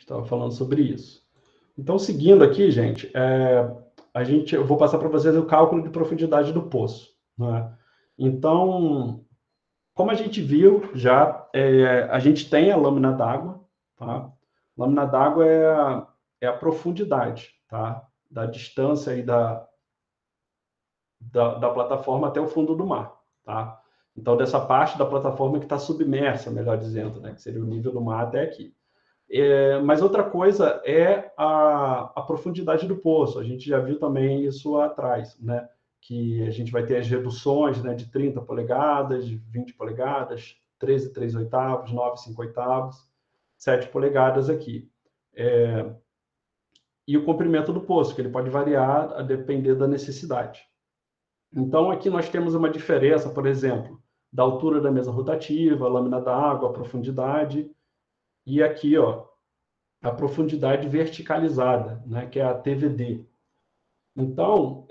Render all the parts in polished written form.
estava falando sobre isso. Então, seguindo aqui, gente, eu vou passar para vocês o cálculo de profundidade do poço, né? Então, como a gente viu já, a gente tem a lâmina d'água, tá? Lâmina d'água é a profundidade, tá? Da distância aí da plataforma até o fundo do mar, tá? Então, dessa parte da plataforma que está submersa, melhor dizendo, né? Que seria o nível do mar até aqui. Mas outra coisa é a profundidade do poço. A gente já viu também isso lá atrás, né? Que a gente vai ter as reduções, né, de 30 polegadas, de 20 polegadas, 13 3 oitavos, 9 5 oitavos, 7 polegadas aqui. E o comprimento do poço, que ele pode variar a depender da necessidade. Então, aqui nós temos uma diferença, por exemplo, da altura da mesa rotativa, a lâmina d'água, a profundidade, e aqui, ó, a profundidade verticalizada, né, que é a TVD. Então,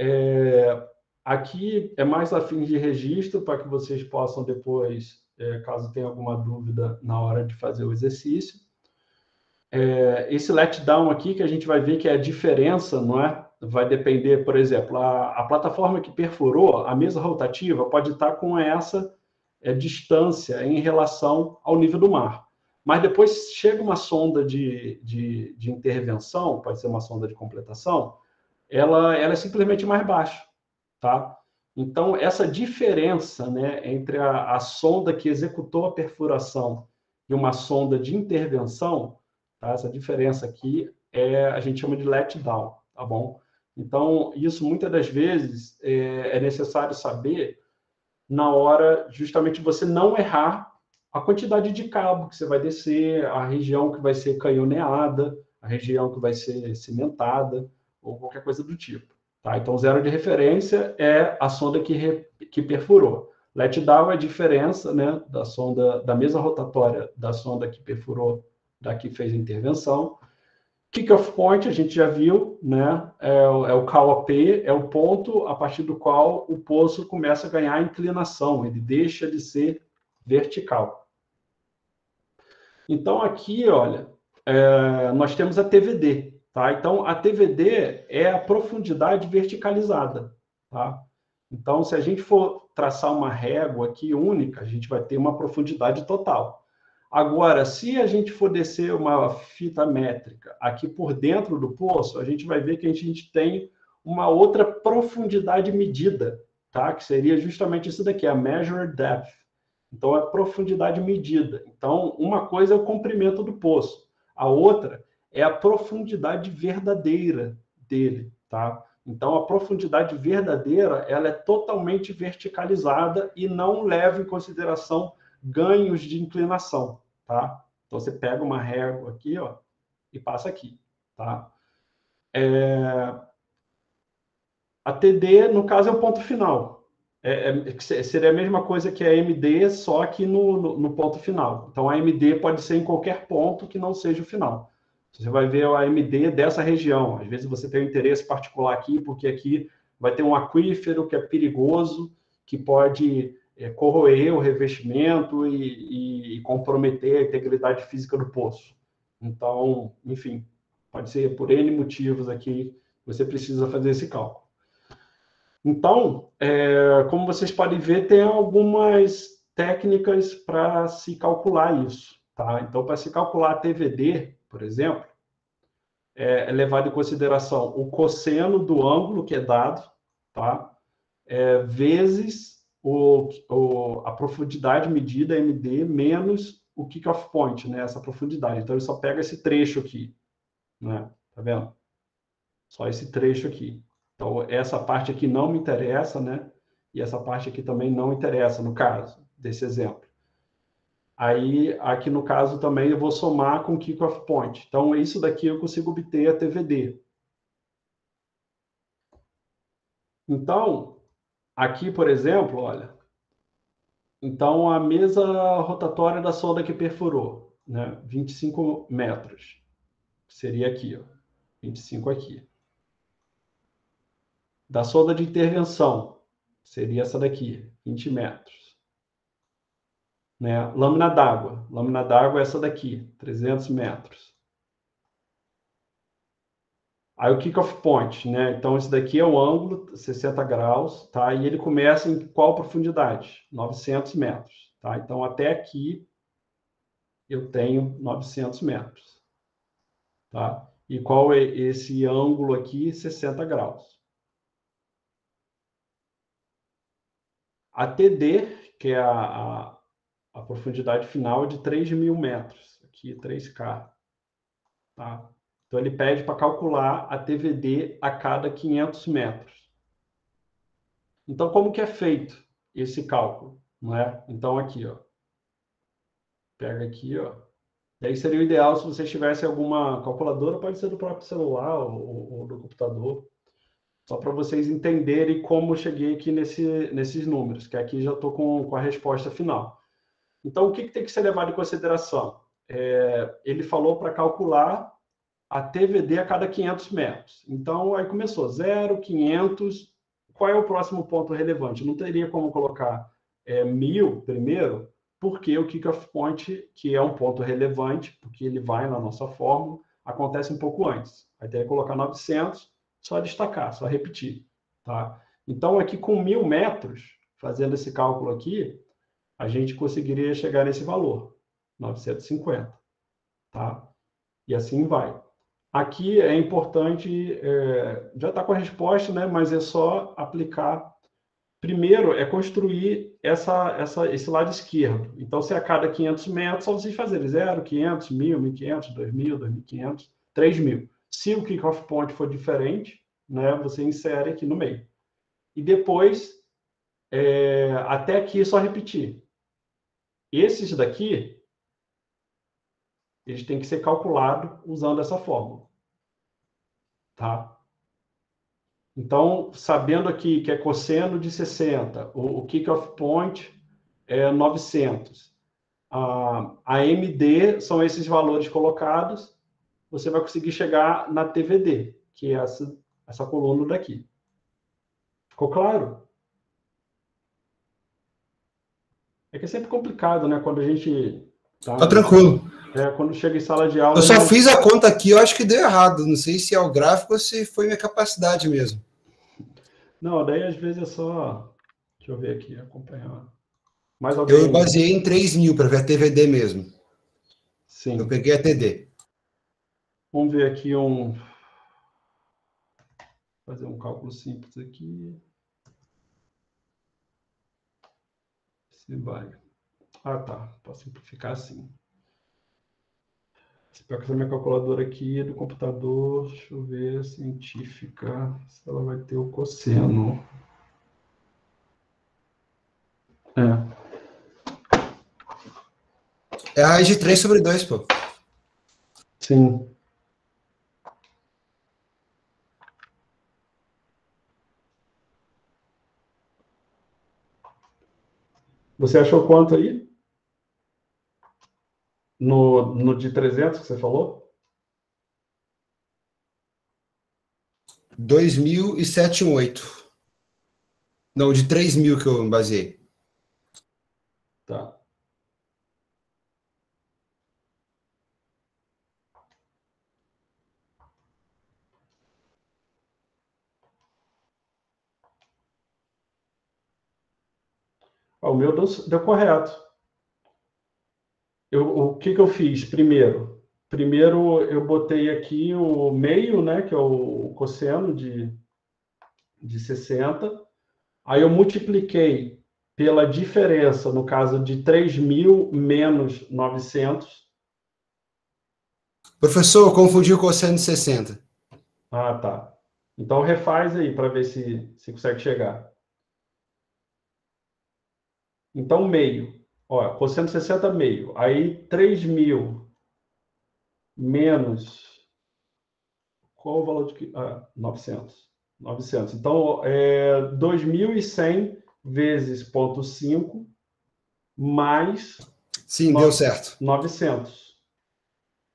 aqui é mais a fim de registro, para que vocês possam depois, caso tenha alguma dúvida na hora de fazer o exercício. Esse letdown aqui, que a gente vai ver que é a diferença, não é? Vai depender, por exemplo, a plataforma que perfurou, a mesa rotativa, pode estar com essa distância em relação ao nível do mar. Mas depois chega uma sonda de intervenção, pode ser uma sonda de completação, ela é simplesmente mais baixa, tá? Então, essa diferença, né, entre a sonda que executou a perfuração e uma sonda de intervenção, tá? Essa diferença aqui a gente chama de letdown, tá bom? Então, isso muitas das vezes é necessário saber na hora justamente você não errar a quantidade de cabo que você vai descer, a região que vai ser canhoneada, a região que vai ser cimentada, ou qualquer coisa do tipo. Tá? Então, zero de referência é a sonda que perfurou. Letdown é a diferença, né, da sonda, da mesa rotatória da sonda que perfurou, da que fez a intervenção. Kick-off point, a gente já viu, né? É o KOP, é o ponto a partir do qual o poço começa a ganhar inclinação, ele deixa de ser vertical. Então, aqui, olha, nós temos a TVD, tá? Então, a TVD é a profundidade verticalizada, tá? Então, se a gente for traçar uma régua aqui única, a gente vai ter uma profundidade total. Agora, se a gente for descer uma fita métrica aqui por dentro do poço, a gente vai ver que a gente tem uma outra profundidade medida, tá? Que seria justamente isso daqui, a measured depth. Então, é profundidade medida. Então, uma coisa é o comprimento do poço, a outra é a profundidade verdadeira dele, tá? Então, a profundidade verdadeira, ela é totalmente verticalizada e não leva em consideração ganhos de inclinação, tá? Então, você pega uma régua aqui, ó, e passa aqui, tá? A TD, no caso, é o ponto final. Seria a mesma coisa que a MD, só que no ponto final. Então, a MD pode ser em qualquer ponto que não seja o final. Você vai ver a MD dessa região. Às vezes você tem um interesse particular aqui, porque aqui vai ter um aquífero que é perigoso, que pode corroer o revestimento e comprometer a integridade física do poço. Então, enfim, pode ser por N motivos aqui, você precisa fazer esse cálculo. Então, como vocês podem ver, tem algumas técnicas para se calcular isso, tá? Então, para se calcular a TVD, por exemplo, é levado em consideração o cosseno do ângulo que é dado, tá? Vezes a profundidade medida, MD, menos o kick-off point, né? Essa profundidade. Então, ele só pega esse trecho aqui, né? Tá vendo? Só esse trecho aqui. Então, essa parte aqui não me interessa, né? E essa parte aqui também não interessa, no caso desse exemplo. Aí, aqui no caso também, eu vou somar com kick-off point. Então, isso daqui eu consigo obter a TVD. Então, aqui, por exemplo, olha. Então, a mesa rotatória da sonda que perfurou, né? 25 metros. Seria aqui, ó. 25 aqui. Da sonda de intervenção, seria essa daqui, 20 metros. Né? Lâmina d'água é essa daqui, 300 metros. Aí o kick-off point, né? Então, esse daqui é o ângulo, 60 graus, tá? E ele começa em qual profundidade? 900 metros, tá? Então, até aqui eu tenho 900 metros, tá? E qual é esse ângulo aqui? 60 graus. A TD, que é a profundidade final, é de 3.000 metros. Aqui, 3K, tá? Então, ele pede para calcular a TVD a cada 500 metros. Então, como que é feito esse cálculo? Não é? Então, aqui, ó. Pega aqui, ó. E aí seria o ideal se você tivesse alguma calculadora, pode ser do próprio celular ou do computador, só para vocês entenderem como eu cheguei aqui nesses números, que aqui já estou com a resposta final. Então, o que tem que ser levado em consideração? Ele falou para calcular a TVD a cada 500 metros. Então, aí começou 0, 500. Qual é o próximo ponto relevante? Não teria como colocar 1.000 primeiro, porque o kick-off point, que é um ponto relevante, porque ele vai na nossa fórmula, acontece um pouco antes. Aí teria que colocar 900, só destacar, só repetir. Tá? Então, aqui com 1.000 metros, fazendo esse cálculo aqui, a gente conseguiria chegar nesse valor, 950. Tá? E assim vai. Aqui é importante, já está com a resposta, né? Mas é só aplicar. Primeiro é construir esse lado esquerdo. Então, se a cada 500 metros, só vocês fazerem 0, 500, 1.000, 1.500, 2.000, 2.500, 3.000. Se o kick-off point for diferente, né, você insere aqui no meio. E depois, até aqui, é só repetir. Esses daqui, eles têm que ser calculados usando essa fórmula. Tá? Então, sabendo aqui que é cosseno de 60, o kick-off point é 900. A MD são esses valores colocados, você vai conseguir chegar na TVD, que é essa coluna daqui. Ficou claro? É que é sempre complicado, né? Quando a gente Tá tranquilo. Quando chega em sala de aula... Eu só fiz a conta aqui, eu acho que deu errado. Não sei se é o gráfico ou se foi minha capacidade mesmo. Não, daí às vezes é só... Deixa eu ver aqui, acompanhar. Mais alguém? Eu baseei em 3.000 para ver a TVD mesmo. Sim. Eu peguei a TD. Vamos ver aqui fazer um cálculo simples aqui. Se vai. Ah, tá. Posso simplificar assim. Espero que essa minha calculadora aqui do computador, deixa eu ver, científica, se ela vai ter o cosseno. É a raiz de 3 sobre 2, pô. Sim. Você achou quanto aí? No de 300 que você falou? 2.718. Não, de 3.000 que eu baseei. Tá. O meu deu correto. O que eu fiz primeiro? Primeiro eu botei aqui o meio, né, que é o cosseno de 60. Aí eu multipliquei pela diferença, no caso de 3.000 menos 900. Professor, eu confundi o cosseno de 60. Ah, tá. Então refaz aí para ver se consegue chegar. Então, meio. Ó, cosseno 60, meio. Aí 3.000 menos... Qual o valor de... 900. 900. Então, 2.100 vezes 0,5 mais... Sim, deu certo. 900.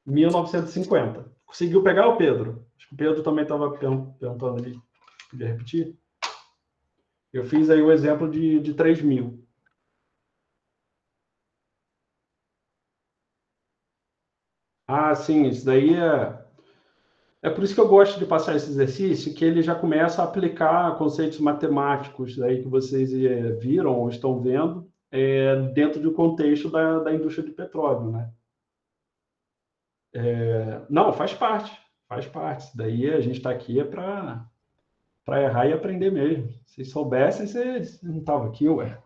1.950. Conseguiu pegar o Pedro? Acho que o Pedro também estava perguntando ali. Podia repetir? Eu fiz aí o exemplo de 3.000. Ah, sim, isso daí É por isso que eu gosto de passar esse exercício, que ele já começa a aplicar conceitos matemáticos aí que vocês viram ou estão vendo dentro do contexto da indústria de petróleo, né? Não, faz parte, faz parte. Isso daí a gente está aqui para errar e aprender mesmo. Se soubessem, vocês não estavam aqui, ué.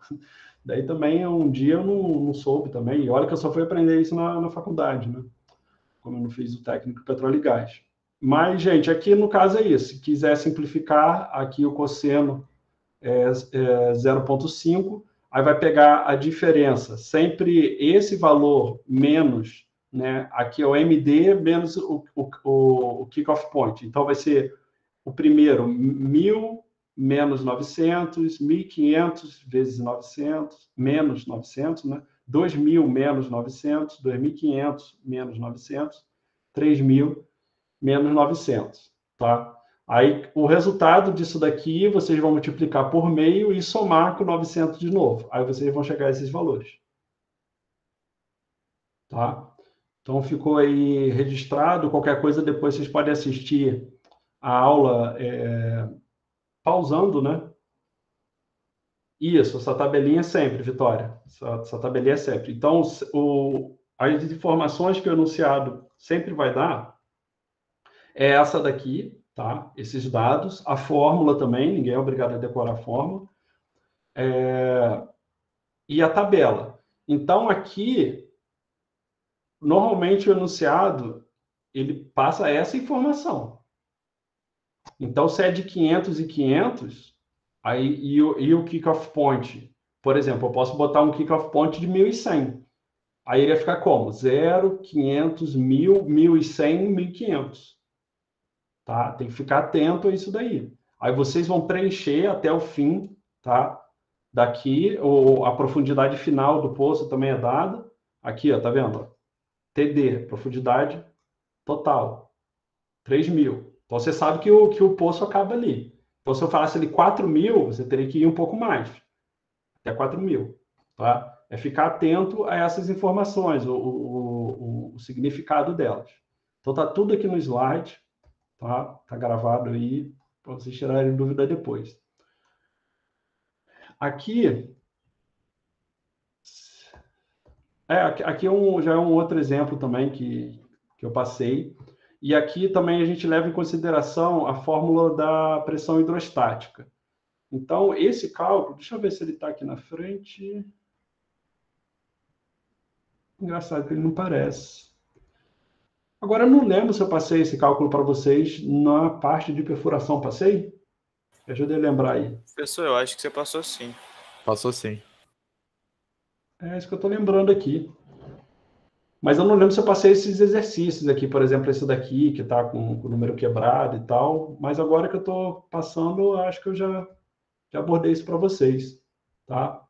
Daí também, um dia eu não soube também. E olha que eu só fui aprender isso na faculdade, né? Como eu não fiz o técnico de petróleo e gás. Mas, gente, aqui no caso é isso. Se quiser simplificar, aqui o cosseno é 0,5, aí vai pegar a diferença. Sempre esse valor menos, né? Aqui é o MD menos o kick-off point. Então, vai ser o primeiro, 1.000 menos 900, 1.500 vezes 900, menos 900, né? 2.000 menos 900, 2.500 menos 900, 3.000 menos 900, tá? Aí, o resultado disso daqui, vocês vão multiplicar por meio e somar com 900 de novo. Aí, vocês vão chegar a esses valores. Tá? Então, ficou aí registrado. Qualquer coisa, depois vocês podem assistir a aula pausando, né? Isso, essa tabelinha sempre, Vitória. Essa tabelinha é sempre. Então, as informações que o enunciado sempre vai dar é essa daqui, tá? Esses dados, a fórmula também, ninguém é obrigado a decorar a fórmula, e a tabela. Então, aqui, normalmente o enunciado, ele passa essa informação. Então, se é de 500 e 500, aí, e o kick-off point, por exemplo, eu posso botar um kick-off point de 1.100. Aí ele ia ficar como? 0, 500, 1.000, 1.100, 1.500. Tá? Tem que ficar atento a isso daí. Aí vocês vão preencher até o fim, tá? Daqui, a profundidade final do poço também é dada. Aqui, ó, tá vendo? TD, profundidade total, 3.000. Então, você sabe que o poço acaba ali. Então, se eu falasse ali 4.000, você teria que ir um pouco mais, até 4.000. Tá? É ficar atento a essas informações, o significado delas. Então, tá tudo aqui no slide, tá? Tá gravado aí, para vocês tirarem dúvida depois. Aqui, aqui já é um outro exemplo também que eu passei. E aqui também a gente leva em consideração a fórmula da pressão hidrostática. Então, esse cálculo, deixa eu ver se ele está aqui na frente. Engraçado que ele não parece. Agora, eu não lembro se eu passei esse cálculo para vocês na parte de perfuração. Passei? Me ajuda a lembrar aí. Professor, eu acho que você passou sim. Passou sim. É isso que eu estou lembrando aqui. Mas eu não lembro se eu passei esses exercícios aqui, por exemplo, esse daqui, que está com o número quebrado e tal. Mas agora que eu estou passando, eu acho que eu já abordei isso para vocês. Tá?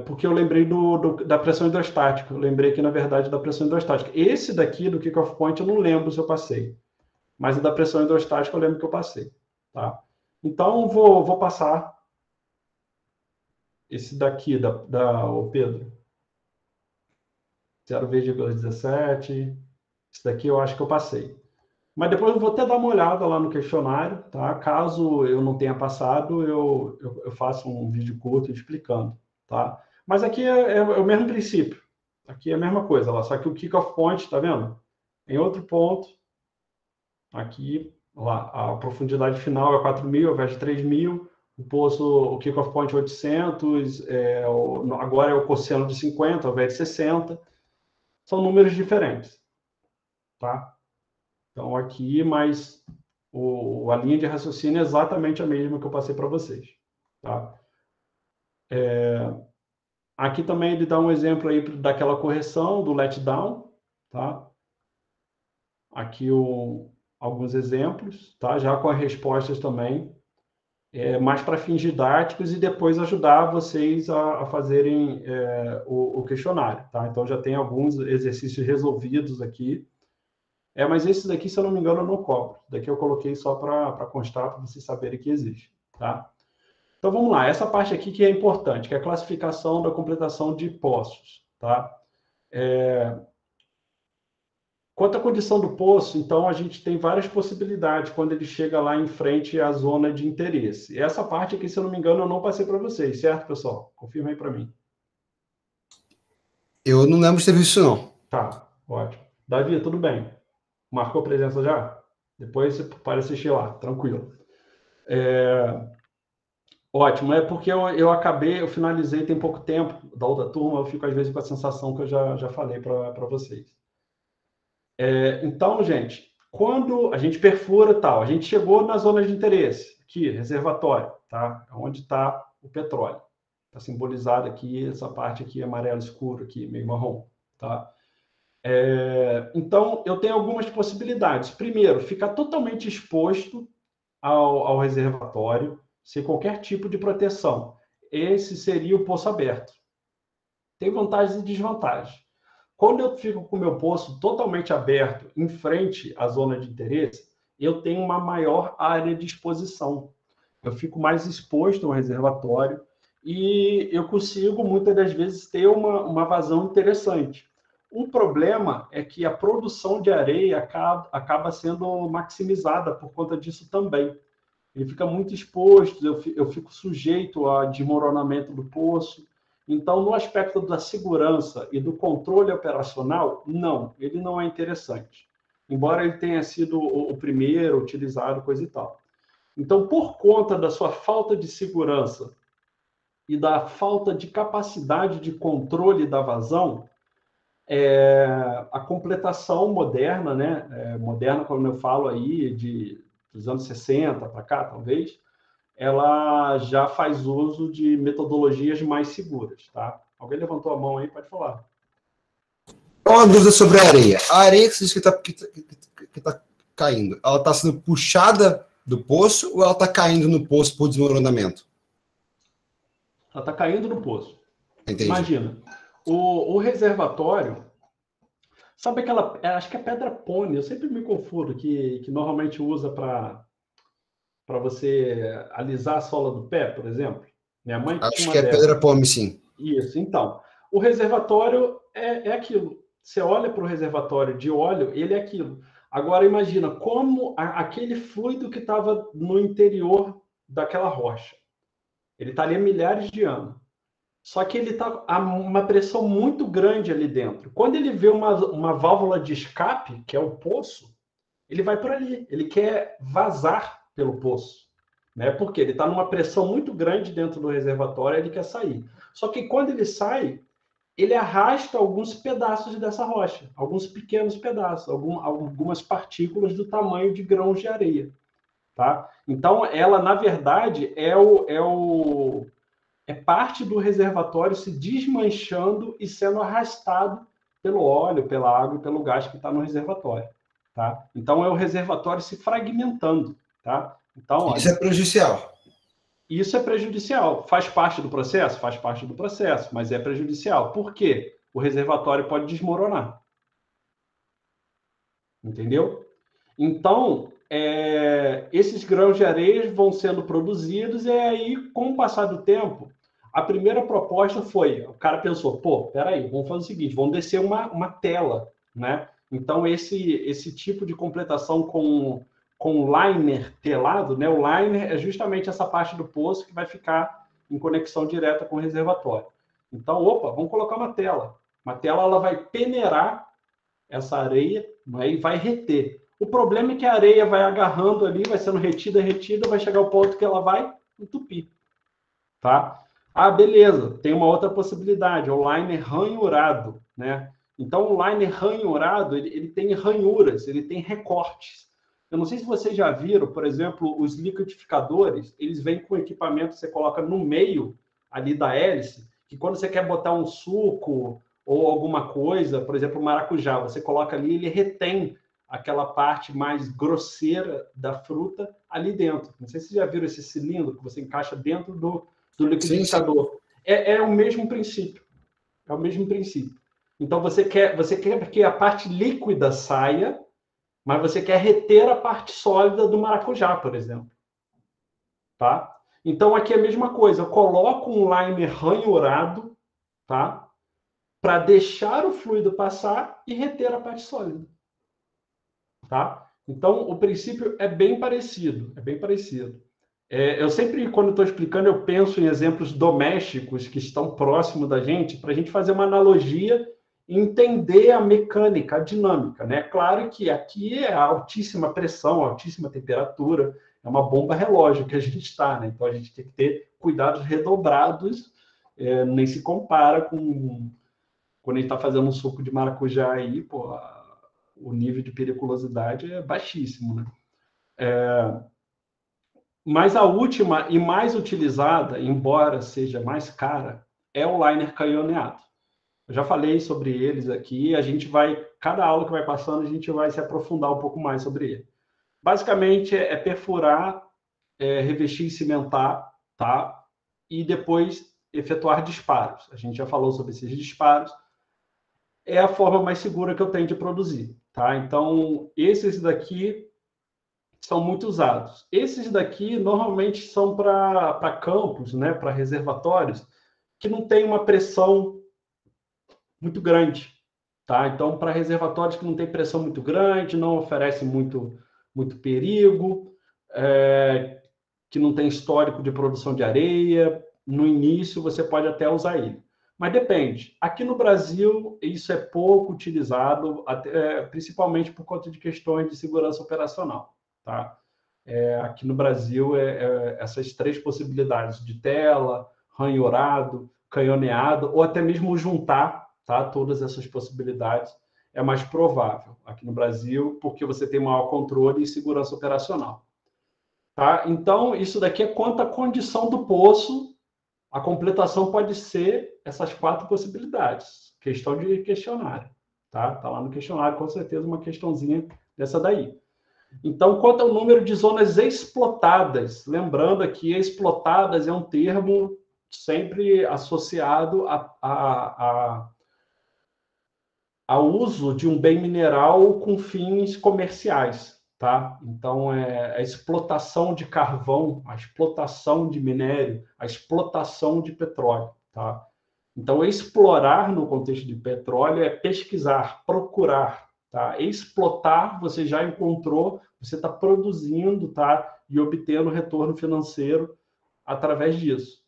Porque eu lembrei da pressão hidrostática. Eu lembrei aqui, na verdade, da pressão hidrostática. Esse daqui, do kick-off point, eu não lembro se eu passei. Mas o da pressão hidrostática eu lembro que eu passei. Tá? Então, vou passar esse daqui, o Pedro. 0,17. Esse daqui eu acho que eu passei. Mas depois eu vou até dar uma olhada lá no questionário, tá? Caso eu não tenha passado, eu faço um vídeo curto explicando, tá? Mas aqui é o mesmo princípio. Aqui é a mesma coisa, lá, só que o kick-off point, tá vendo? Em outro ponto, aqui, lá, a profundidade final é 4.000 ao invés de 3.000, o poço, o kick-off point é 800, agora é o cosseno de 50 ao invés de 60. São números diferentes, tá? Então, aqui, mas a linha de raciocínio é exatamente a mesma que eu passei para vocês. Tá? Aqui também ele dá um exemplo aí daquela correção do letdown. Tá? Aqui alguns exemplos, tá? Já com as respostas também, mais para fins didáticos e depois ajudar vocês a fazerem o questionário. Tá? Então, já tem alguns exercícios resolvidos aqui. Mas esses daqui, se eu não me engano, eu não cobro. Daqui eu coloquei só para constar, para vocês saberem que existe. Tá? Então, vamos lá. Essa parte aqui que é importante, que é a classificação da completação de poços. Tá? Quanto à condição do poço, então a gente tem várias possibilidades quando ele chega lá em frente à zona de interesse. Essa parte aqui, se eu não me engano, eu não passei para vocês, certo, pessoal? Confirma aí para mim. Eu não lembro de ter visto isso, não. Tá, ótimo. Davi, tudo bem? Marcou presença já? Depois você para assistir lá, tranquilo. Ótimo, é porque eu finalizei tem pouco tempo da outra turma, eu fico às vezes com a sensação que eu já falei para vocês. Então, gente, quando a gente perfura tal, a gente chegou na zona de interesse, aqui, reservatório, tá? Onde está o petróleo. Está simbolizado aqui, essa parte aqui amarelo escuro, aqui, meio marrom, tá? Então, eu tenho algumas possibilidades. Primeiro, ficar totalmente exposto ao reservatório, sem qualquer tipo de proteção. Esse seria o poço aberto. Tem vantagens e desvantagens. Quando eu fico com o meu poço totalmente aberto, em frente à zona de interesse, eu tenho uma maior área de exposição. Eu fico mais exposto ao reservatório e eu consigo, muitas das vezes, ter uma vazão interessante. O problema é que a produção de areia acaba sendo maximizada por conta disso também. Ele fica muito exposto, eu fico sujeito a desmoronamento do poço. Então, no aspecto da segurança e do controle operacional, não, ele não é interessante. Embora ele tenha sido o primeiro utilizado, coisa e tal. Então, por conta da sua falta de segurança e da falta de capacidade de controle da vazão, a completação moderna, né? Moderna, quando eu falo aí dos anos 60 para cá, talvez, ela já faz uso de metodologias mais seguras, tá? Alguém levantou a mão aí, pode falar. Uma dúvida sobre a areia. A areia que você disse que tá caindo, ela está sendo puxada do poço ou ela está caindo no poço por desmoronamento? Ela está caindo no poço. Entendi. Imagina, o reservatório, sabe aquela, acho que é pedra pônei, eu sempre me confundo, que normalmente usa para você alisar a sola do pé, por exemplo. Minha mãe tinha Acho uma que é dessas. pedra pome, sim. Isso, então. O reservatório é aquilo. Você olha para o reservatório de óleo, ele é aquilo. Agora, imagina como aquele fluido que estava no interior daquela rocha. Ele está ali há milhares de anos. Só que ele está a uma pressão muito grande ali dentro. Quando ele vê uma válvula de escape, que é o poço, ele vai por ali. Ele quer vazar pelo poço, né? Porque ele está numa pressão muito grande dentro do reservatório, ele quer sair. Só que quando ele sai, ele arrasta alguns pedaços dessa rocha, alguns pequenos pedaços, algumas partículas do tamanho de grãos de areia, tá? Então, ela, na verdade, é parte do reservatório se desmanchando e sendo arrastado pelo óleo, pela água e pelo gás que está no reservatório, tá? Então, é o reservatório se fragmentando, tá? Então, olha, isso é prejudicial. isso é prejudicial. Faz parte do processo? Faz parte do processo, mas é prejudicial. Por quê? O reservatório pode desmoronar. Entendeu? Então, esses grãos de areia vão sendo produzidos e aí, com o passar do tempo, a primeira proposta foi, o cara pensou, pô, peraí, vamos fazer o seguinte, vamos descer uma tela, né? Então, esse tipo de completação com liner telado, né? O liner é justamente essa parte do poço que vai ficar em conexão direta com o reservatório. Então, opa, vamos colocar uma tela. Uma tela, ela vai peneirar essa areia, né, e vai reter. O problema é que a areia vai agarrando ali, vai sendo retida, vai chegar ao ponto que ela vai entupir, tá? Ah, beleza, tem uma outra possibilidade, é o liner ranhurado, né? Então, o liner ranhurado, ele tem ranhuras, ele tem recortes. Eu não sei se vocês já viram, por exemplo, os liquidificadores, eles vêm com equipamento que você coloca no meio ali da hélice, que quando você quer botar um suco ou alguma coisa, por exemplo, o maracujá, você coloca ali, ele retém aquela parte mais grosseira da fruta ali dentro. Não sei se vocês já viram esse cilindro que você encaixa dentro do liquidificador. Sim, sim. É o mesmo princípio. É o mesmo princípio. Então, você quer que a parte líquida saia, mas você quer reter a parte sólida do maracujá, por exemplo. Tá? Então, aqui é a mesma coisa. Eu coloco um liner ranhurado, tá? Para deixar o fluido passar e reter a parte sólida. tá? Então, o princípio é bem parecido, eu sempre, quando estou explicando, eu penso em exemplos domésticos que estão próximos da gente, para a gente fazer uma analogia e entender a mecânica, a dinâmica, né? Claro que aqui é altíssima pressão, altíssima temperatura, é uma bomba relógio que a gente está, né? Então, a gente tem que ter cuidados redobrados, nem se compara com quando a gente está fazendo um suco de maracujá aí, pô, o nível de periculosidade é baixíssimo, né? Mas a última e mais utilizada, embora seja mais cara, é o liner canhoneado. Eu já falei sobre eles aqui, cada aula que vai passando, a gente vai se aprofundar um pouco mais sobre ele. Basicamente, é perfurar, revestir e cimentar, tá? E depois efetuar disparos. A gente já falou sobre esses disparos. É a forma mais segura que eu tenho de produzir, tá? Então, esses daqui são muito usados. Esses daqui normalmente são para campos, né, para reservatórios, que não tem uma pressão muito grande. Tá? Então, para reservatórios que não tem pressão muito grande, não oferece muito perigo, que não tem histórico de produção de areia, no início você pode até usar ele. Mas depende. Aqui no Brasil, isso é pouco utilizado, principalmente por conta de questões de segurança operacional. Tá? Aqui no Brasil, essas três possibilidades de tela, ranhurado, canhoneado, ou até mesmo juntar, tá? Todas essas possibilidades é mais provável aqui no Brasil, porque você tem maior controle e segurança operacional. Tá? Então, isso daqui é quanto à condição do poço. A completação pode ser essas 4 possibilidades. Questão de questionário. Tá lá no questionário, com certeza, uma questãozinha dessa daí. Então, quanto ao número de zonas explotadas, lembrando aqui, explotadas é um termo sempre associado ao uso de um bem mineral com fins comerciais, tá? Então, a explotação de carvão, a explotação de minério, a explotação de petróleo, tá? Então, explorar no contexto de petróleo é pesquisar, procurar, tá? Explotar, você já encontrou, você está produzindo, tá? E obtendo retorno financeiro através disso.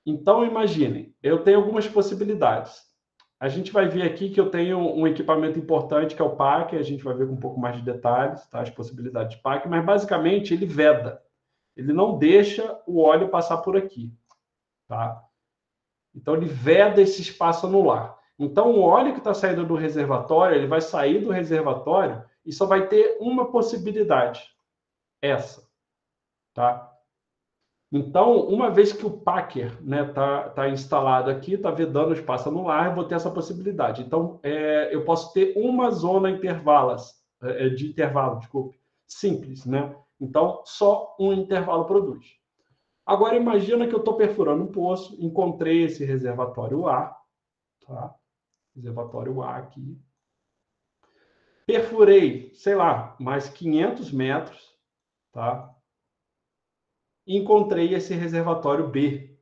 Então, imaginem, eu tenho algumas possibilidades. A gente vai ver aqui que eu tenho um equipamento importante, que é o PAC, a gente vai ver com um pouco mais de detalhes, tá? As possibilidades de PAC, mas basicamente ele veda. Ele não deixa o óleo passar por aqui, tá? Então, ele veda esse espaço anular. Então, o óleo que está saindo do reservatório, ele vai sair do reservatório e só vai ter uma possibilidade. Essa. Tá? Então, uma vez que o packer tá instalado aqui, está vedando o espaço anular, eu vou ter essa possibilidade. Então, eu posso ter uma zona de intervalo, desculpe, simples. Né? Então, só um intervalo produz. Agora, imagina que eu estou perfurando um poço, encontrei esse reservatório A, tá? Reservatório A aqui. Perfurei, sei lá, mais 500 metros, tá? E encontrei esse reservatório B,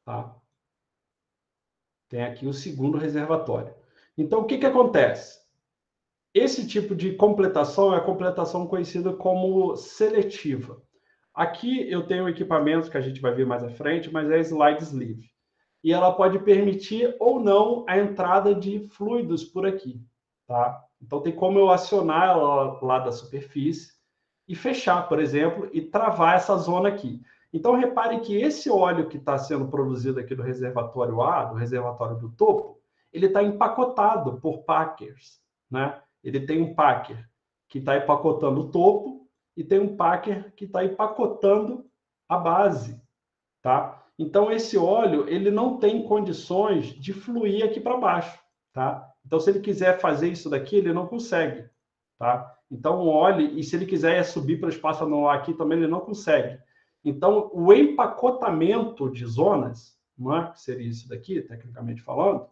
tá? Tem aqui o segundo reservatório. Então, o que acontece? Esse tipo de completação é a completação conhecida como seletiva. Aqui eu tenho um equipamento que a gente vai ver mais à frente, mas é slide sleeve. E ela pode permitir ou não a entrada de fluidos por aqui, tá? Então tem como eu acionar ela lá da superfície e fechar, por exemplo, e travar essa zona aqui. Então repare que esse óleo que está sendo produzido aqui do reservatório A, do reservatório do topo, ele está empacotado por packers, né? Ele tem um packer que está empacotando o topo e tem um packer que está empacotando a base, tá? Então, esse óleo, ele não tem condições de fluir aqui para baixo, tá? Então, se ele quiser fazer isso daqui, ele não consegue, tá? Então, o óleo, e se ele quiser subir para o espaço anular aqui, também ele não consegue. Então, o empacotamento de zonas, não é? Que seria isso daqui, tecnicamente falando,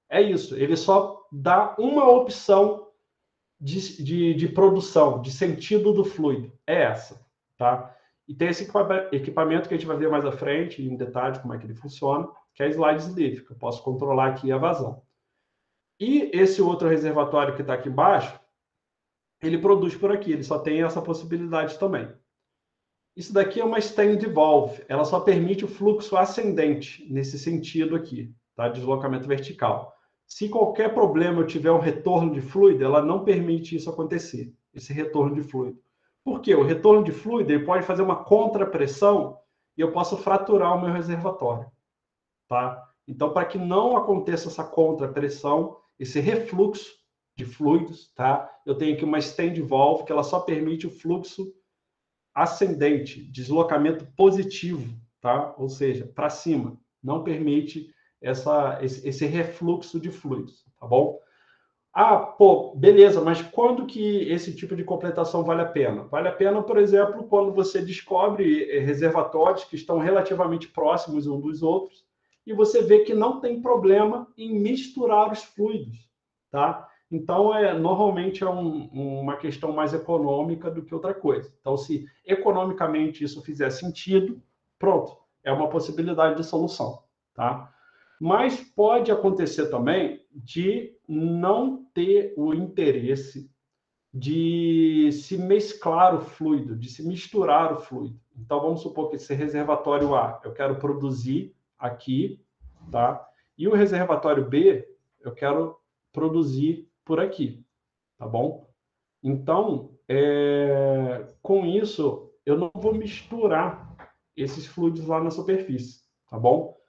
é isso. Ele só dá uma opção de produção, de sentido do fluido. É essa, tá? E tem esse equipamento que a gente vai ver mais à frente, em detalhes, como é que ele funciona, que é a slide sleeve, que eu posso controlar aqui a vazão. E esse outro reservatório que está aqui embaixo ele produz por aqui, ele só tem essa possibilidade também. Isso daqui é uma stand valve, ela só permite o fluxo ascendente, nesse sentido aqui, tá? Deslocamento vertical. Se qualquer problema eu tiver um retorno de fluido, ela não permite isso acontecer, esse retorno de fluido. Por quê? O retorno de fluido ele pode fazer uma contrapressão e eu posso fraturar o meu reservatório, tá? Então, para que não aconteça essa contrapressão, esse refluxo de fluidos, tá? Eu tenho aqui uma stand valve que ela só permite o fluxo ascendente, deslocamento positivo, tá? Ou seja, para cima, não permite esse refluxo de fluidos, tá bom? Ah, pô, beleza, mas quando que esse tipo de completação vale a pena? Vale a pena, por exemplo, quando você descobre reservatórios que estão relativamente próximos uns dos outros e você vê que não tem problema em misturar os fluidos, tá? Então, normalmente é uma questão mais econômica do que outra coisa. Então, se economicamente isso fizer sentido, pronto, é uma possibilidade de solução, tá? Mas pode acontecer também de não ter o interesse de se mesclar o fluido, de se misturar o fluido. Então, vamos supor que esse reservatório A eu quero produzir aqui, tá? E o reservatório B eu quero produzir por aqui, tá bom? Então, com isso, eu não vou misturar esses fluidos lá na superfície, tá bom?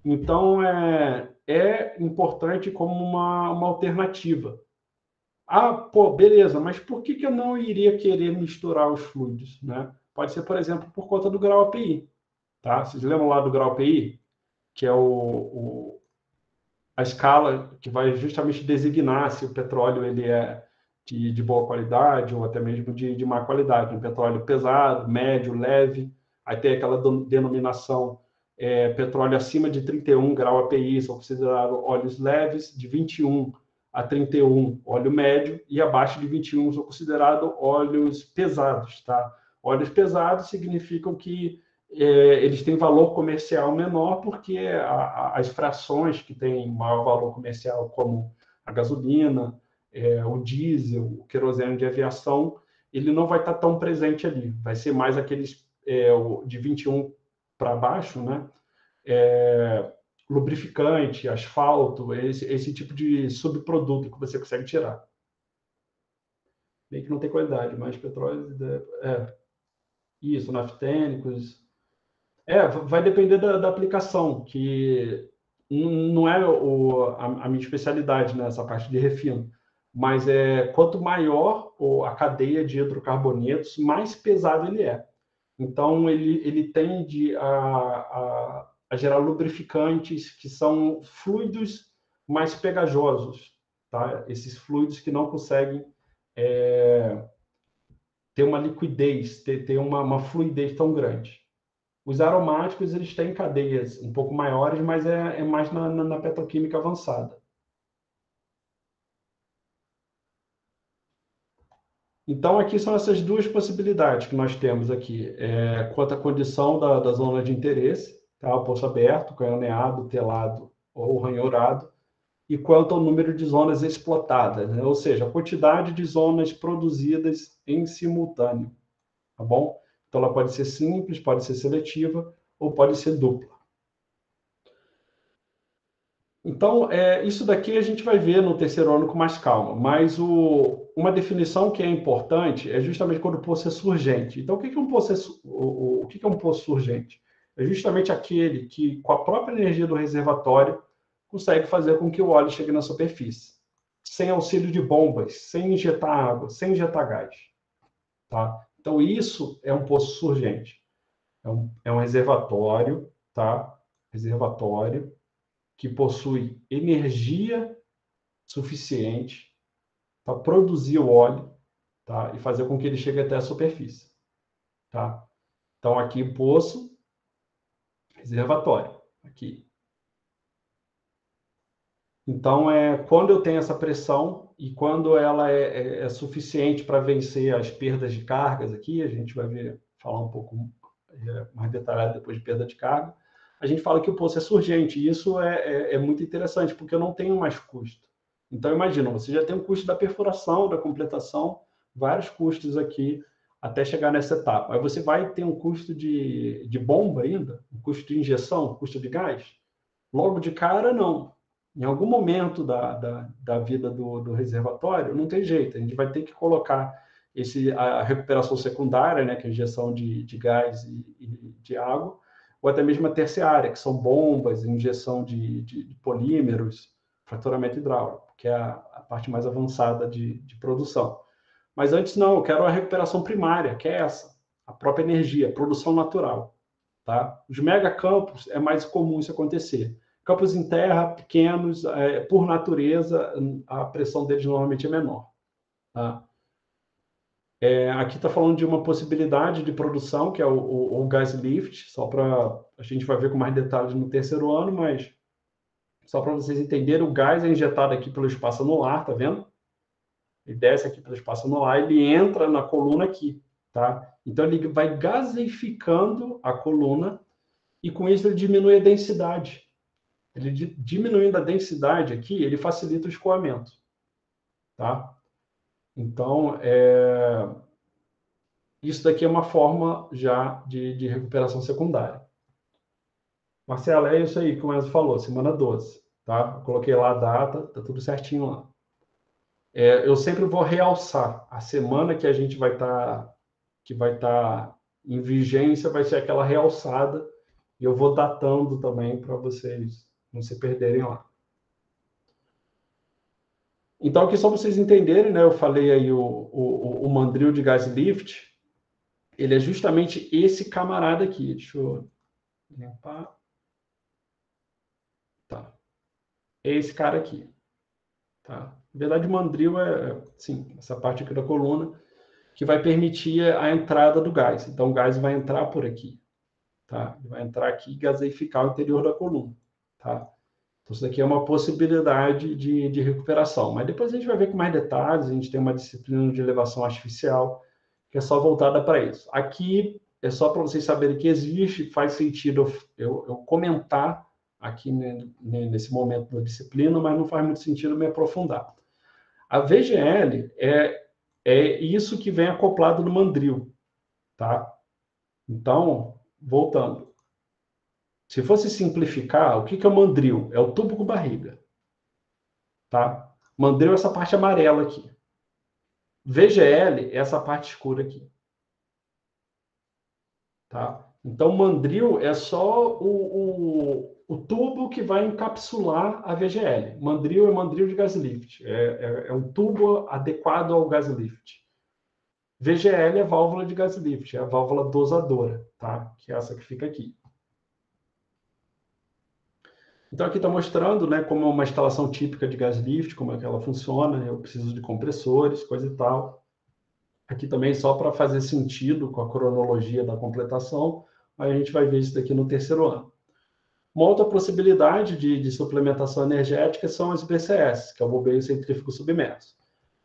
Então, é importante como uma alternativa. Ah, pô, beleza, mas por que eu não iria querer misturar os fluidos, né? Pode ser, por exemplo, por conta do grau API, tá? Vocês lembram lá do grau API, que é a escala que vai justamente designar se o petróleo ele é de boa qualidade ou até mesmo de má qualidade. Um petróleo pesado, médio, leve. Aí tem aquela denominação petróleo acima de 31 grau API, são considerados óleos leves, de 21 a 31 óleo médio, e abaixo de 21 são considerados óleos pesados. Tá? Óleos pesados significam que eles têm valor comercial menor porque as frações que têm maior valor comercial, como a gasolina, o diesel, o querosene de aviação, ele não vai estar tão presente ali. Vai ser mais aqueles de 21 para baixo, né? Lubrificante, asfalto, esse tipo de subproduto que você consegue tirar. Bem que não tem qualidade, mas petróleo... isso, naftênicos... vai depender da aplicação, que não é a minha especialidade nessa parte de refino, mas quanto maior a cadeia de hidrocarbonetos, mais pesado ele é. Então, ele tende a gerar lubrificantes que são fluidos mais pegajosos, tá? Esses fluidos que não conseguem ter uma liquidez, ter uma fluidez tão grande. Os aromáticos, eles têm cadeias um pouco maiores, mas é mais na petroquímica avançada. Então, aqui são essas duas possibilidades que nós temos aqui. Quanto à condição da zona de interesse, tá? O poço aberto, canhoneado, telado ou ranhurado, e quanto ao número de zonas explotadas, né? Ou seja, a quantidade de zonas produzidas em simultâneo, tá bom? Então, ela pode ser simples, pode ser seletiva ou pode ser dupla. Então, isso daqui a gente vai ver no terceiro ano com mais calma, mas uma definição que é importante é justamente quando o poço é surgente. Então, o que é um poço, o que é um poço surgente? É justamente aquele que, com a própria energia do reservatório, consegue fazer com que o óleo chegue na superfície, sem auxílio de bombas, sem injetar água, sem injetar gás. Tá? Então, isso é um poço surgente. É um reservatório, tá? Reservatório que possui energia suficiente para produzir o óleo, tá? E fazer com que ele chegue até a superfície. Tá? Então, aqui, poço, reservatório. Aqui. Então, quando eu tenho essa pressão e quando ela é suficiente para vencer as perdas de cargas aqui, a gente vai falar um pouco mais detalhado depois de perda de carga, a gente fala que o poço é surgente, e isso é muito interessante, porque eu não tenho mais custo. Então, imagina, você já tem o custo da perfuração, da completação, vários custos aqui até chegar nessa etapa. Aí você vai ter um custo de bomba ainda, um custo de injeção, um custo de gás. Logo de cara, não. Em algum momento da vida do reservatório, não tem jeito. A gente vai ter que colocar a recuperação secundária, né, que é a injeção de gás e de água, ou até mesmo a terciária, que são bombas, injeção de polímeros, fraturamento hidráulico, que é a parte mais avançada de produção. Mas antes não, eu quero a recuperação primária, que é essa, a própria energia, produção natural. Tá? Os megacampos é mais comum isso acontecer. Campos em terra, pequenos, por natureza, a pressão deles normalmente é menor. Tá? Aqui está falando de uma possibilidade de produção, que é o gas lift, só para a gente vai ver com mais detalhes no terceiro ano, mas só para vocês entenderem, o gás é injetado aqui pelo espaço anular, tá vendo? Ele desce aqui pelo espaço anular, ele entra na coluna aqui, tá? Então ele vai gaseificando a coluna e com isso ele diminui a densidade. Ele diminuindo a densidade aqui, ele facilita o escoamento, tá? Então, isso daqui é uma forma já de recuperação secundária. Marcelo, é isso aí que o Enzo falou, semana 12, tá? Eu coloquei lá a data, tá tudo certinho lá. Eu sempre vou realçar a semana que a gente vai estar em vigência, vai ser aquela realçada, e eu vou datando também para vocês não se perderem lá. Então, aqui só para vocês entenderem, né, eu falei aí o mandril de gas lift, ele é justamente esse camarada aqui. Deixa eu limpar. Tá. É esse cara aqui. Tá? Na verdade, o mandril sim, essa parte aqui da coluna, que vai permitir a entrada do gás. Então, o gás vai entrar por aqui. Tá? Ele vai entrar aqui e gaseificar o interior da coluna. Tá? Então, isso daqui é uma possibilidade de recuperação. Mas depois a gente vai ver com mais detalhes. A gente tem uma disciplina de elevação artificial que é só voltada para isso. Aqui é só para vocês saberem que existe, faz sentido eu comentar aqui nesse momento da disciplina, mas não faz muito sentido me aprofundar. A VGL é isso que vem acoplado no mandril, tá? Então, voltando. Se fosse simplificar, o que é o mandril? É o tubo com barriga, tá? Mandril é essa parte amarela aqui. VGL é essa parte escura aqui. Tá? Então, mandril é só o tubo que vai encapsular a VGL. Mandril é mandril de gas lift. É um tubo adequado ao gas lift. VGL é válvula de gas lift, é a válvula dosadora, tá? Que é essa que fica aqui. Então, aqui está mostrando, né, como é uma instalação típica de gas lift, como é que ela funciona. Eu preciso de compressores, coisa e tal. Aqui também só para fazer sentido com a cronologia da completação, aí a gente vai ver isso daqui no terceiro ano. Uma outra possibilidade de suplementação energética são as BCS, que é o bombeio centrífugo submerso.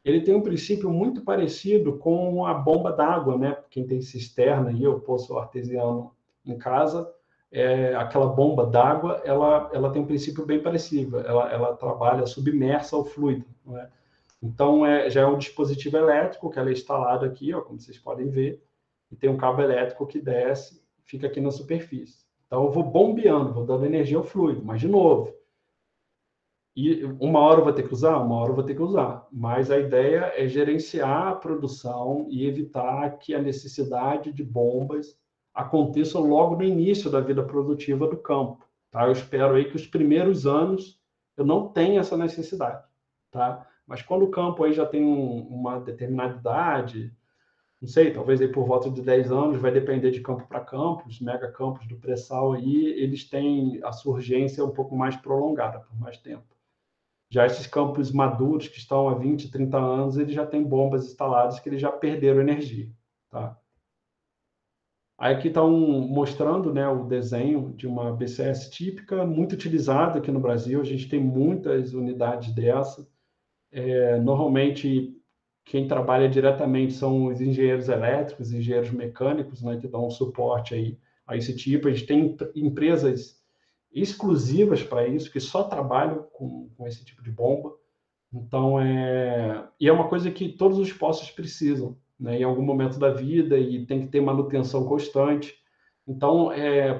Ele tem um princípio muito parecido com a bomba d'água, né? Quem tem cisterna aí, ou poço artesiano em casa, aquela bomba d'água, ela tem um princípio bem parecido. Ela trabalha submersa ao fluido, não é? Então, já é um dispositivo elétrico que ela é instalado aqui, ó, como vocês podem ver, e tem um cabo elétrico que desce e fica aqui na superfície. Então, eu vou bombeando, vou dando energia ao fluido, mas de novo. E uma hora eu vou ter que usar? Uma hora eu vou ter que usar. Mas a ideia é gerenciar a produção e evitar que a necessidade de bombas aconteça logo no início da vida produtiva do campo. Tá? Eu espero aí que os primeiros anos eu não tenha essa necessidade. Tá? Mas quando o campo aí já tem uma determinada idade, não sei, talvez aí por volta de 10 anos, vai depender de campo para campo, os megacampos do pré-sal aí, eles têm a sua urgência um pouco mais prolongada, por mais tempo. Já esses campos maduros, que estão há 20, 30 anos, eles já têm bombas instaladas que eles já perderam energia. Tá? Aí aqui estão mostrando, né, o desenho de uma BCS típica, muito utilizada aqui no Brasil. A gente tem muitas unidades dessa. Normalmente, quem trabalha diretamente são os engenheiros elétricos, engenheiros mecânicos, né, que dão suporte aí a esse tipo. A gente tem empresas exclusivas para isso, que só trabalham com esse tipo de bomba. Então, e é uma coisa que todos os poços precisam, né, em algum momento da vida, e tem que ter manutenção constante. Então,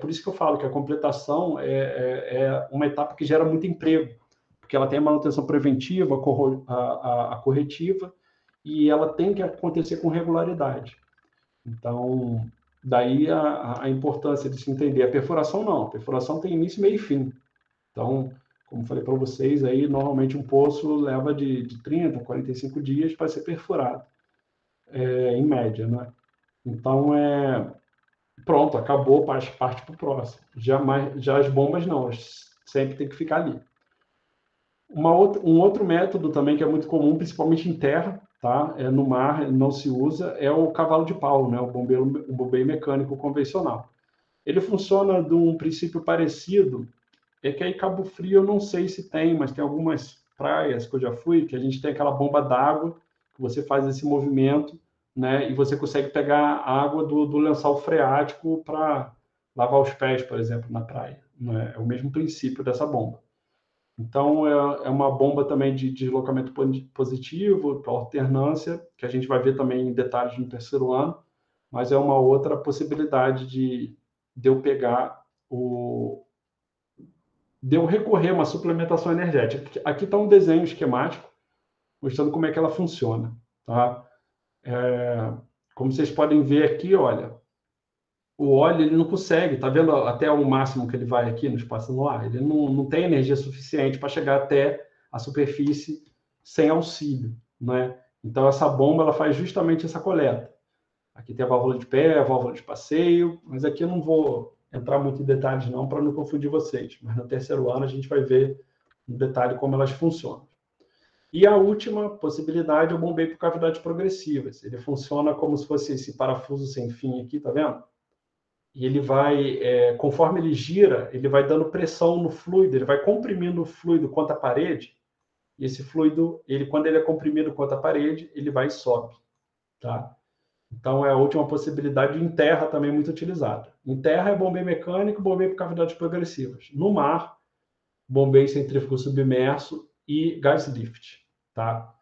por isso que eu falo que a completação é uma etapa que gera muito emprego, porque ela tem a manutenção preventiva, a corretiva, e ela tem que acontecer com regularidade. Então, daí a importância de se entender. A perfuração não, a perfuração tem início, meio e fim. Então, como falei para vocês, aí normalmente um poço leva de 30 a 45 dias para ser perfurado, em média, né? Então, pronto, acabou, parte para o próximo. Já as bombas não, sempre tem que ficar ali. Um outro método também que é muito comum, principalmente em terra, tá? No mar não se usa, é o cavalo de pau, né? O bombeio mecânico convencional. Ele funciona de um princípio parecido, que aí Cabo Frio eu não sei se tem, mas tem algumas praias que eu já fui, que a gente tem aquela bomba d'água, que você faz esse movimento, né? E você consegue pegar a água do lençol freático para lavar os pés, por exemplo, na praia, né? É o mesmo princípio dessa bomba. Então, é uma bomba também de deslocamento positivo, para alternância, que a gente vai ver também em detalhes no terceiro ano, mas é uma outra possibilidade de eu pegar de eu recorrer a uma suplementação energética. Aqui está um desenho esquemático mostrando como é que ela funciona. Tá? Como vocês podem ver aqui, olha, o óleo ele não consegue, tá vendo até o máximo que ele vai aqui no espaço no ar? Ele não tem energia suficiente para chegar até a superfície sem auxílio, né? Então essa bomba ela faz justamente essa coleta. Aqui tem a válvula de pé, a válvula de passeio, mas aqui eu não vou entrar muito em detalhes não para não confundir vocês. Mas no terceiro ano a gente vai ver no detalhe como elas funcionam. E a última possibilidade é o bombeio por cavidades progressivas. Ele funciona como se fosse esse parafuso sem fim aqui, tá vendo? E ele vai, conforme ele gira, ele vai dando pressão no fluido, ele vai comprimindo o fluido contra a parede, e esse fluido, quando ele é comprimido contra a parede, ele vai e sobe, tá? Então, é a última possibilidade em terra também muito utilizada. Em terra é bombeio mecânico, bombeio por cavidades progressivas. No mar, bombeio centrífugo submerso e gas lift, tá?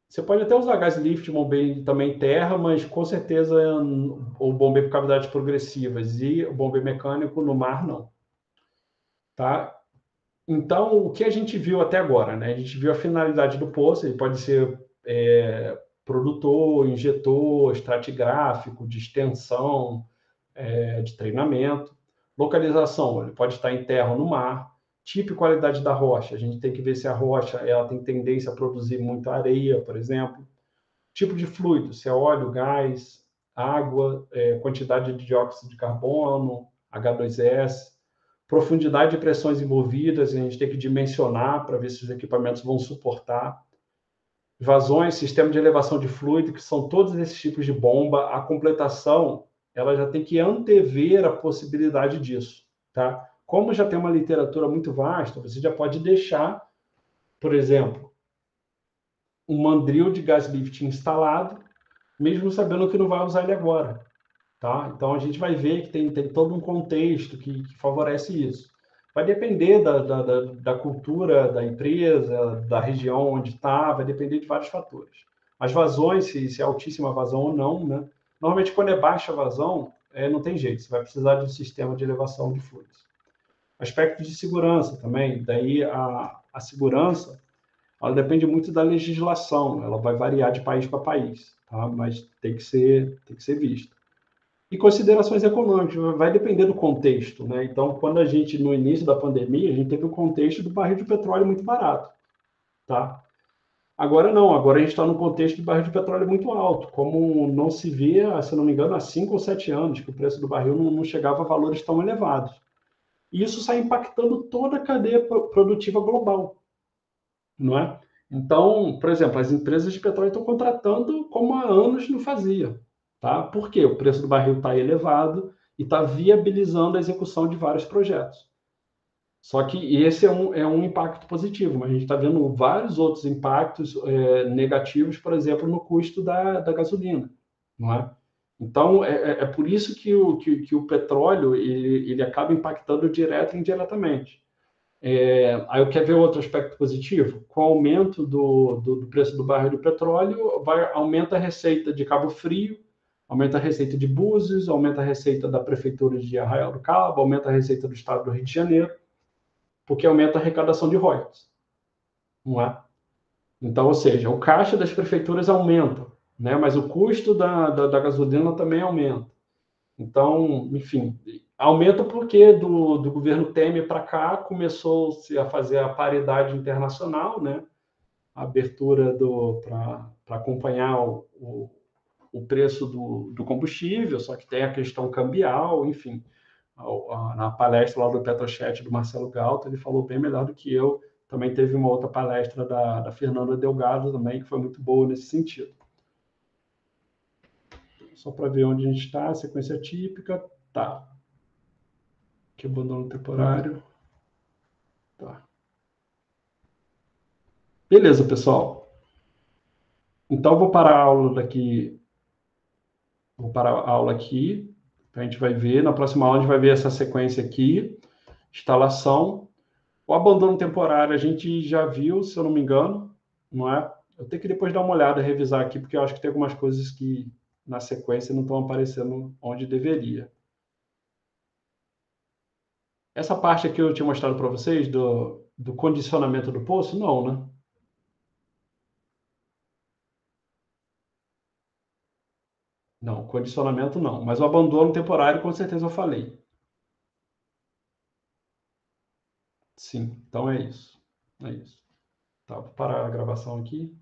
Você pode até usar gas lift, bombeio também em terra, mas com certeza o bombeio por cavidades progressivas e o bombeio mecânico no mar não, tá? Então, o que a gente viu até agora, né? A gente viu a finalidade do poço, ele pode ser produtor, injetor, estratigráfico, de extensão, de treinamento. Localização, ele pode estar em terra ou no mar. Tipo e qualidade da rocha, a gente tem que ver se a rocha ela tem tendência a produzir muita areia, por exemplo. Tipo de fluido, se é óleo, gás, água, quantidade de dióxido de carbono, H2S, profundidade de pressões envolvidas, a gente tem que dimensionar para ver se os equipamentos vão suportar. Vazões, sistema de elevação de fluido, que são todos esses tipos de bomba. A completação, ela já tem que antever a possibilidade disso, tá? Como já tem uma literatura muito vasta, você já pode deixar, por exemplo, um mandril de gas lift instalado, mesmo sabendo que não vai usar ele agora, tá? Então a gente vai ver que tem todo um contexto que favorece isso. Vai depender da cultura da empresa, da região onde está, vai depender de vários fatores. As vazões, se é altíssima vazão ou não, né? Normalmente, quando é baixa vazão, não tem jeito, você vai precisar de um sistema de elevação de fluidos. Aspectos de segurança também, daí a segurança, ela depende muito da legislação, ela vai variar de país para país, tá? Mas tem que ser vista. E considerações econômicas, vai depender do contexto, né? Então, quando a gente, no início da pandemia, a gente teve o contexto do barril de petróleo muito barato, tá? Agora não, agora a gente está no contexto de barril de petróleo muito alto, como não se vê, se não me engano, há 5 ou 7 anos, que o preço do barril não chegava a valores tão elevados. E isso sai impactando toda a cadeia produtiva global, não é? Então, por exemplo, as empresas de petróleo estão contratando como há anos não fazia, tá? Por quê? O preço do barril está elevado e está viabilizando a execução de vários projetos. Só que esse é um impacto positivo, mas a gente está vendo vários outros impactos negativos, por exemplo, no custo da gasolina, não é? Então, é por isso que o petróleo ele acaba impactando direto e indiretamente. Aí eu quero ver outro aspecto positivo. Com o aumento do preço do barril de petróleo, aumenta a receita de Cabo Frio, aumenta a receita de Búzios, aumenta a receita da Prefeitura de Arraial do Cabo, aumenta a receita do Estado do Rio de Janeiro, porque aumenta a arrecadação de royalties, não é? Então, ou seja, o caixa das prefeituras aumenta, né? Mas o custo da gasolina também aumenta. Então, enfim, aumenta porque do governo Temer para cá começou-se a fazer a paridade internacional, né? A abertura para acompanhar o preço do combustível, só que tem a questão cambial, enfim. Na palestra lá do Petrochat do Marcelo Galto, ele falou bem melhor do que eu. Também teve uma outra palestra da Fernanda Delgado também, que foi muito boa nesse sentido. Só para ver onde a gente está, sequência típica, tá. Aqui abandono temporário. Tá. Beleza, pessoal. Então, vou parar a aula daqui. Vou parar a aula aqui. A gente vai ver. Na próxima aula, a gente vai ver essa sequência aqui. Instalação. O abandono temporário a gente já viu, se eu não me engano, não é? Eu tenho que depois dar uma olhada, revisar aqui, porque eu acho que tem algumas coisas que na sequência não estão aparecendo onde deveria. Essa parte aqui eu tinha mostrado para vocês do condicionamento do poço? Não, né? Não, condicionamento não. Mas o abandono temporário, com certeza eu falei. Sim, então é isso. É isso. Tá, vou parar a gravação aqui.